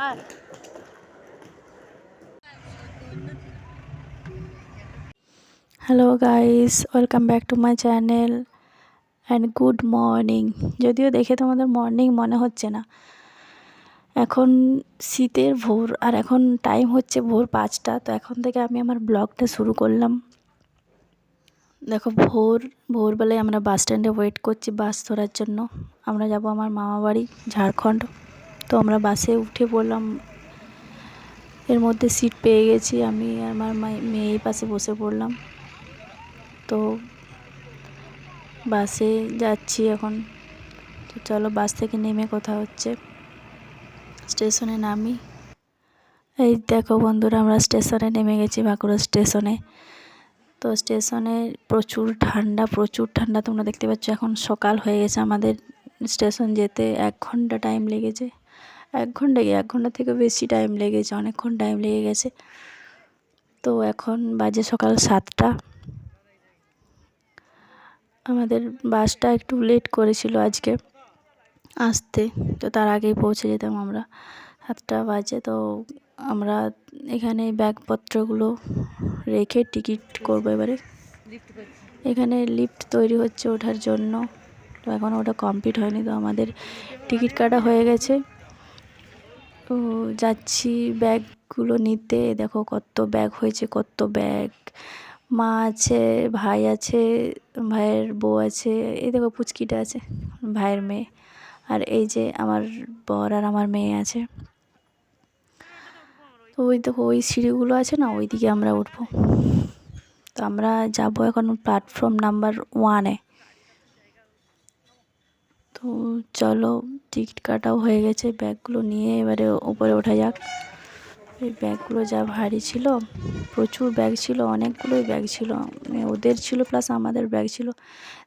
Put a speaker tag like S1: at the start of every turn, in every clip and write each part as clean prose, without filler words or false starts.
S1: R hello guys, welcome back to my channel and good morning. যদিও দেখে তোমাদের morning মনে হচ্ছে না, এখন শীতের ভোর, আর এখন টাইম হচ্ছে ভোর 5টা। তো এখন থেকে আমি আমার ব্লগটা শুরু করলাম। দেখো, ভোরবেলায় আমরা বাস স্ট্যান্ডে ওয়েট করছি বাস ধরার জন্য। আমরা যাব আমার মামা বাড়ি, ঝাড়খণ্ড। তো আমরা বাসে উঠে পড়লাম, এর মধ্যে সিট পেয়ে গেছি। আমি আর আমার মেয়ে এই পাশে বসে পড়লাম। তো বাসে যাচ্ছি এখন। তো চলো বাস থেকে নেমে কথা হচ্ছে। স্টেশনে নামি। এই দেখো বন্ধুরা, আমরা স্টেশনে নেমে গেছি, বাঁকুড়া স্টেশনে। তো স্টেশনে প্রচুর ঠান্ডা তোমরা দেখতে পাচ্ছ। এখন সকাল হয়ে গেছে, আমাদের স্টেশন যেতে 1 ঘন্টা টাইম লেগেছে। 1 ঘন্টা থেকে বেশি টাইম লেগেছে, অনেকক্ষণ টাইম লেগে গেছে। তো এখন বাজে সকাল 7টা। আমাদের বাসটা একটু লেট করেছিল আজকে আসতে, তো তার আগেই পৌঁছে যেতাম আমরা। 7টা বাজে। তো আমরা এখানে ব্যাগপত্রগুলো রেখে টিকিট করবো এবারে। এখানে লিফট তৈরি হচ্ছে ওঠার জন্য, তো এখন ওটা কমপ্লিট হয়নি। তো আমাদের টিকিট কাটা হয়ে গেছে। তো যাচ্ছি ব্যাগগুলো নিতে। দেখো কত ব্যাগ হয়েছে, কত ব্যাগ। মা আছে, ভাই আছে, ভাইয়ের বউ আছে, এই দেখো পুচকিটা আছে, ভাইয়ের মেয়ে। আর এই যে আমার বর আর আমার মেয়ে আছে। তো ওই দেখো ওই সিঁড়িগুলো আছে না, ওই দিকে আমরা উঠবো। তো আমরা যাব এখন প্ল্যাটফর্ম নাম্বার 1-এ। তো চলো, টিকিট কাটাও হয়ে গেছে। ব্যাগগুলো নিয়ে এবারে উপরে ওঠা যাক। এই ব্যাগগুলো যা ভারী ছিল, প্রচুর ব্যাগ ছিল, অনেকগুলোই ব্যাগ ছিল। মানে ওদের ছিল প্লাস আমাদের ব্যাগ ছিল।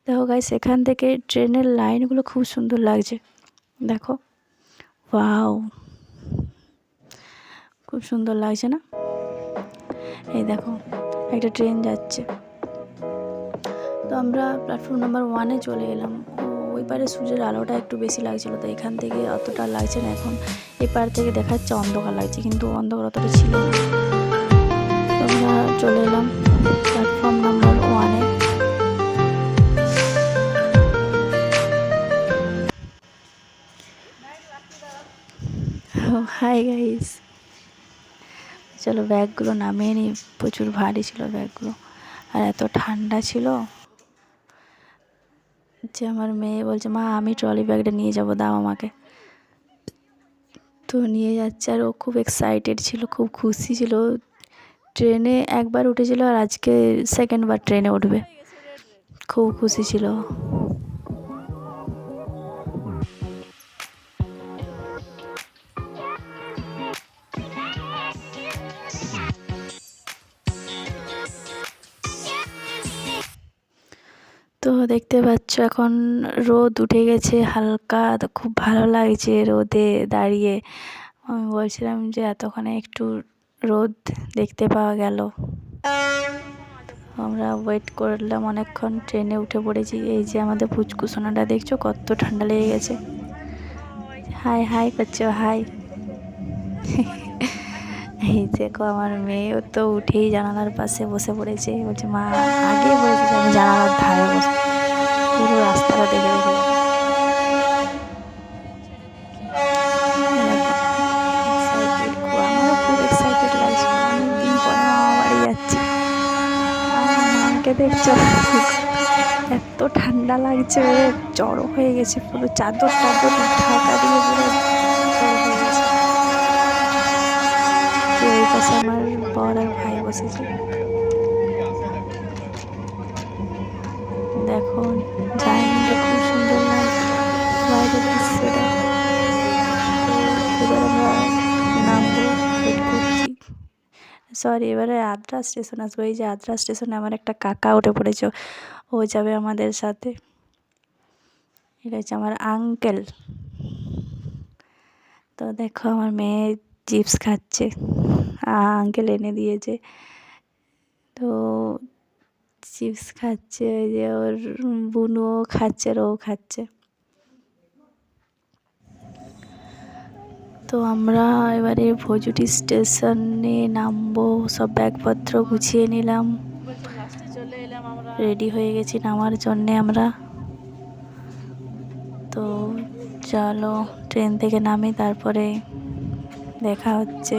S1: দেখো গাইস, এখান থেকে ট্রেনের লাইনগুলো খুব সুন্দর লাগছে। দেখো, ওয়াও, খুব সুন্দর লাগছে না? এই দেখো একটা ট্রেন যাচ্ছে। তো আমরা প্ল্যাটফর্ম নাম্বার 1-এ চলে এলাম। ওই পারে সূর্যের আলোটা একটু বেশি লাগছিলো, তো এখান থেকে অতটা লাগছে না। এখন এপার থেকে দেখাচ্ছে অন্ধকার লাগছে, কিন্তু অন্ধকার অতটা ছিল না। তো আমরা চলে এলাম প্ল্যাটফর্ম নাম্বার 1-এ। হাই গাইস, চলো ব্যাগগুলো নামিয়ে নিই। প্রচুর ভারী ছিল ব্যাগগুলো, আর এত ঠান্ডা ছিল যে আমার মেয়ে বলছে, মা আমি ট্রলি ব্যাগটা নিয়ে যাবো, দাও আমাকে। তো নিয়ে যাচ্ছে, আর ও খুব এক্সাইটেড ছিল, খুব খুশি ছিল। ট্রেনে একবার উঠেছিল, আর আজকে সেকেন্ডবার ট্রেনে উঠবে। খুব খুশি ছিল। তো দেখতে পাচ্ছ এখন রোদ উঠে গেছে হালকা, তো খুব ভালো লাগছে রোদে দাঁড়িয়ে। আমি বলছিলাম যে এতক্ষণে একটু রোদ দেখতে পাওয়া গেল। আমরা ওয়েট করলাম অনেকক্ষণ, ট্রেনে উঠে পড়েছি। এই যে আমাদের পুচকু সোনাটা দেখছো, কত ঠান্ডা লেগে গেছে। হাই হাই করছো, হাই। এই দেখো আমার মেয়েও তো উঠেই জানালার পাশে বসে পড়েছে, বলছে মা, আগেই বলেছে যে আমি জানালার ধারে বসে, পুরো রাস্তাটা দেখে দেখে যাবে। দেখো এক্সাইটেড, খুব, আমারও খুব এক্সাইটেড লাগছে। অনেকদিন পরে মামা বাড়ি যাচ্ছি। মামাকে দেখছো, এত ঠান্ডা লাগছে, জড়ো হয়ে গেছে, পুরো চাদর টাদর ঢাকা দিয়ে পুরো জড়ো হয়ে গেছে। যে ওই পাশে আমার বর আর ভাই বসেছে। দেখো জার্নিটা খুব সুন্দর লাগছে, বাইরের দৃশ্যটা। তো এবার আমরা নামবো, ওয়েট করছি। সরি, এবারে আদ্রা স্টেশন আসবো। এই যে আদ্রা স্টেশনে আমার একটা কাকা উঠে পড়েছে, ও যাবে আমাদের সাথে। এটা হচ্ছে আমার আঙ্কেল। তো দেখো আমার মেয়ে চিপস খাচ্ছে, আঙ্কেল এনে দিয়েছে। তো চিপস খাচ্ছে, ওই যে ওর বুনুও খাচ্ছে আর ও খাচ্ছে। তো তো আমরা এবারে ভোজুটি স্টেশনে নামবো, সব ব্যাগপত্র গুছিয়ে নিলাম, রেডি হয়ে গেছি নামার জন্যে আমরা। তো চলো ট্রেন থেকে নামি, তারপরে দেখা হচ্ছে।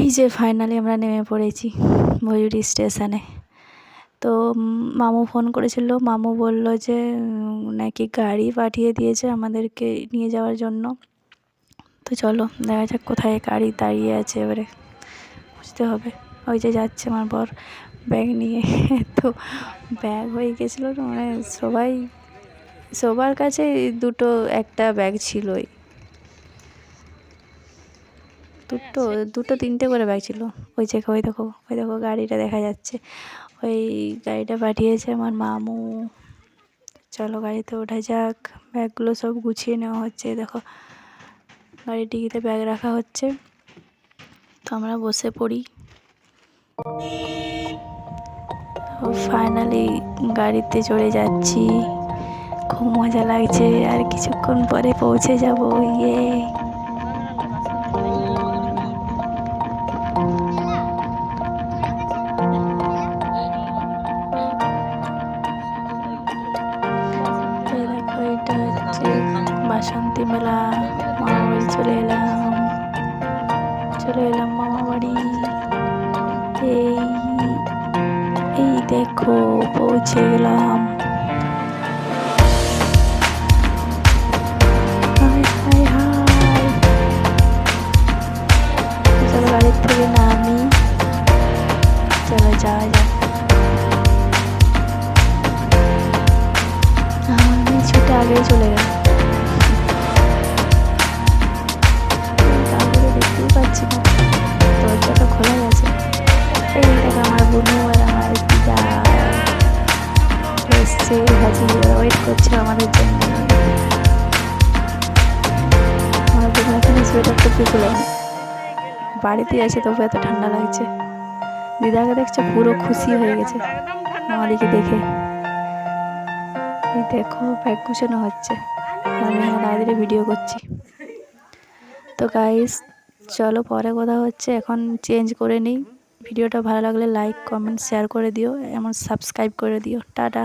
S1: এই যে ফাইনালি আমরা নেমে পড়েছি ভোজুটি স্টেশনে। তো মামু ফোন করেছিল, মামু বলল যে নাকি গাড়ি পাঠিয়ে দিয়েছে আমাদেরকে নিয়ে যাওয়ার জন্য। তো চলো দেখা যাক কোথায় গাড়ি দাঁড়িয়ে আছে, এবারে বুঝতে হবে। ওই যে যাচ্ছে আমার বর ব্যাগ নিয়ে। তো ব্যাগ হয়ে গেছিলো না, মানে সবার কাছে দুটো একটা ব্যাগ ছিলই, দুটো তিনটে করে ব্যাগ ছিল। ওই জায়গায় ওই দেখো গাড়িটা দেখা যাচ্ছে, ওই গাড়িটা পাঠিয়েছে আমার মামু। চলো গাড়িতে ওঠা যাক, ব্যাগগুলো সব গুছিয়ে নেওয়া হচ্ছে। দেখো গাড়ির ডিকিতে ব্যাগ রাখা হচ্ছে। তো আমরা বসে পড়ি। ফাইনালি গাড়িতে চড়ে যাচ্ছি, খুব মজা লাগছে। আর কিছুক্ষণ পরে পৌঁছে যাব। ইয়ে দেখো এটা হচ্ছে বাসন্তী মেলা। মামা বাড়ি চলে এলাম মামা বাড়ি। এই এই দেখো পৌঁছে গেলাম। হাই হাই হাই, চলো গাড়ির থেকে নামি, চলো যাওয়া যাক। আমার মেয়ে ছুটে আগেই চলে গেল, তারপরে দেখতেই পাচ্ছি না, দরজাটা খোলা গেছে। এই দেখো আমার বোনু আর আমার দিদা এসছে, হাজি ওয়েট করছে আমাদের জন্য। আমার বোনু এখানে সোয়েটারটা খুলে বাড়িতে আছে, তবু এত ঠান্ডা লাগছে। দিদাকে দেখছে পুরো খুশি হয়ে গেছে আমাদেরকে দেখে। এই দেখো ব্যাগ গুছানো হচ্ছে, আমি এখানে দাঁড়িয়ে ভিডিও করছি। তো গাইস চলো পরে কথা হচ্ছে, এখন চেঞ্জ করে নিই। ভিডিওটা ভালো লাগলে লাইক কমেন্ট শেয়ার করে দিও, এমন সাবস্ক্রাইব করে দিও। টাটা।